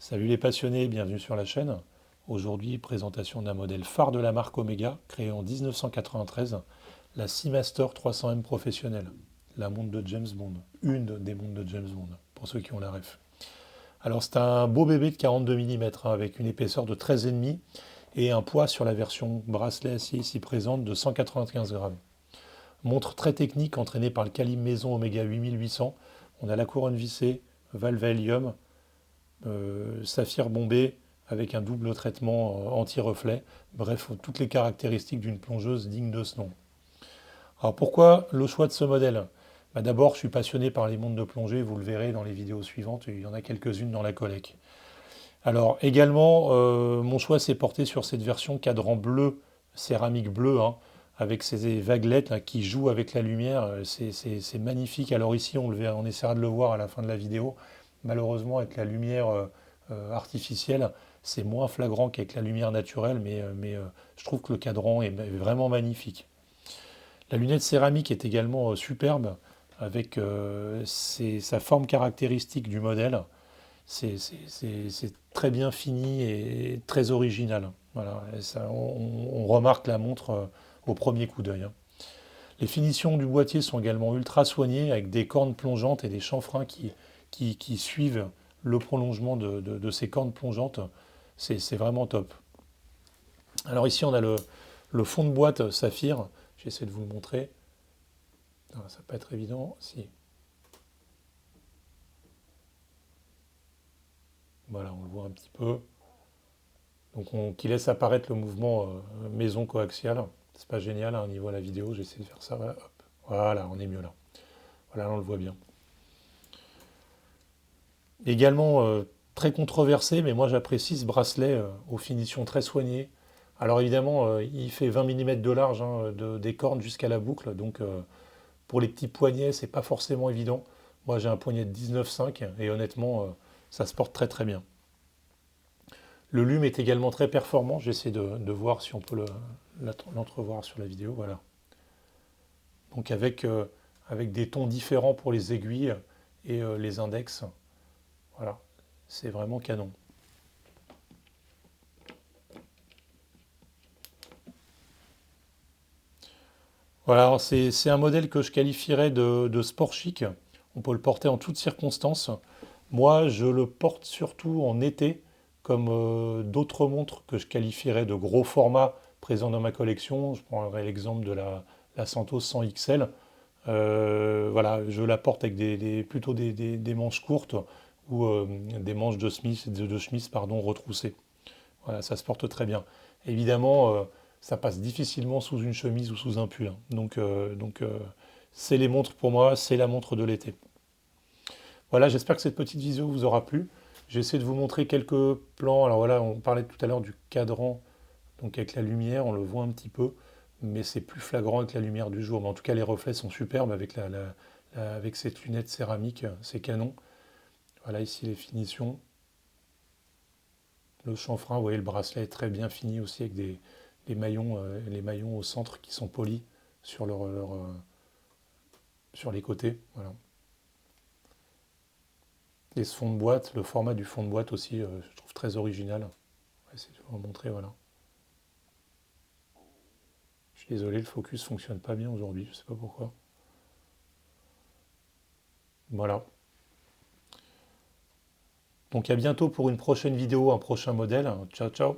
Salut les passionnés, bienvenue sur la chaîne. Aujourd'hui, présentation d'un modèle phare de la marque Omega, créé en 1993, la Seamaster 300M professionnelle, la montre de James Bond, une des montres de James Bond, pour ceux qui ont la ref. Alors c'est un beau bébé de 42 mm avec une épaisseur de 13,5 et un poids sur la version bracelet acier ici présente de 195 grammes. Montre très technique entraînée par le calibre maison Omega 8800. On a la couronne vissée, valve à hélium, saphir bombé avec un double traitement anti-reflet. Bref, toutes les caractéristiques d'une plongeuse digne de ce nom. Alors pourquoi le choix de ce modèle? D'abord, je suis passionné par les montres de plongée, vous le verrez dans les vidéos suivantes, il y en a quelques-unes dans la collecte. Alors également, mon choix s'est porté sur cette version cadran bleu, céramique bleu, hein, avec ces vaguelettes là, qui jouent avec la lumière. C'est magnifique. Alors ici, on le verra, on essaiera de le voir à la fin de la vidéo. Malheureusement, avec la lumière artificielle, c'est moins flagrant qu'avec la lumière naturelle, mais je trouve que le cadran est vraiment magnifique. La lunette céramique est également superbe, avec sa forme caractéristique du modèle. C'est très bien fini et très original. Voilà, et ça, on remarque la montre au premier coup d'œil, hein. Les finitions du boîtier sont également ultra soignées avec des cornes plongeantes et des chanfreins qui suivent le prolongement de ces cornes plongeantes. C'est vraiment top. Alors ici on a le fond de boîte saphir. J'essaie de vous le montrer. Non, ça va pas être évident. Si. Voilà, on le voit un petit peu. Donc qui laisse apparaître le mouvement maison coaxiale. C'est pas génial hein, au niveau de la vidéo, j'essaie de faire ça. Voilà, hop. Voilà, on est mieux là. Voilà, là, on le voit bien. Également très controversé, mais moi j'apprécie ce bracelet aux finitions très soignées. Alors évidemment, il fait 20 mm de large, hein, des cornes jusqu'à la boucle, donc pour les petits poignets, c'est pas forcément évident. Moi j'ai un poignet de 19,5 et honnêtement, ça se porte très très bien. Le lume est également très performant. J'essaie de voir si on peut l'entrevoir sur la vidéo. Voilà. Donc avec des tons différents pour les aiguilles et les index. Voilà. C'est vraiment canon. Voilà, c'est un modèle que je qualifierais de sport chic. On peut le porter en toutes circonstances. Moi, je le porte surtout en été, comme d'autres montres que je qualifierais de gros format présents dans ma collection. Je prendrai l'exemple de la Santos 100 XL. Voilà, je la porte avec plutôt des manches courtes ou des manches de chemise pardon, retroussées. Voilà, ça se porte très bien. Évidemment, ça passe difficilement sous une chemise ou sous un pull, hein. Donc, c'est les montres pour moi, c'est la montre de l'été. Voilà, j'espère que cette petite vidéo vous aura plu. J'essaie de vous montrer quelques plans. Alors voilà, on parlait tout à l'heure du cadran, donc avec la lumière, on le voit un petit peu, mais c'est plus flagrant avec la lumière du jour. Mais en tout cas, les reflets sont superbes avec, avec cette lunette céramique, c'est canon. Voilà ici les finitions. Le chanfrein, vous voyez, le bracelet est très bien fini aussi avec les maillons au centre qui sont polis sur, sur les côtés. Voilà. Et ce fond de boîte, le format du fond de boîte aussi, je trouve très original. On va essayer de vous le montrer, voilà. Je suis désolé, le focus ne fonctionne pas bien aujourd'hui, je ne sais pas pourquoi. Voilà. Donc à bientôt pour une prochaine vidéo, un prochain modèle. Ciao, ciao.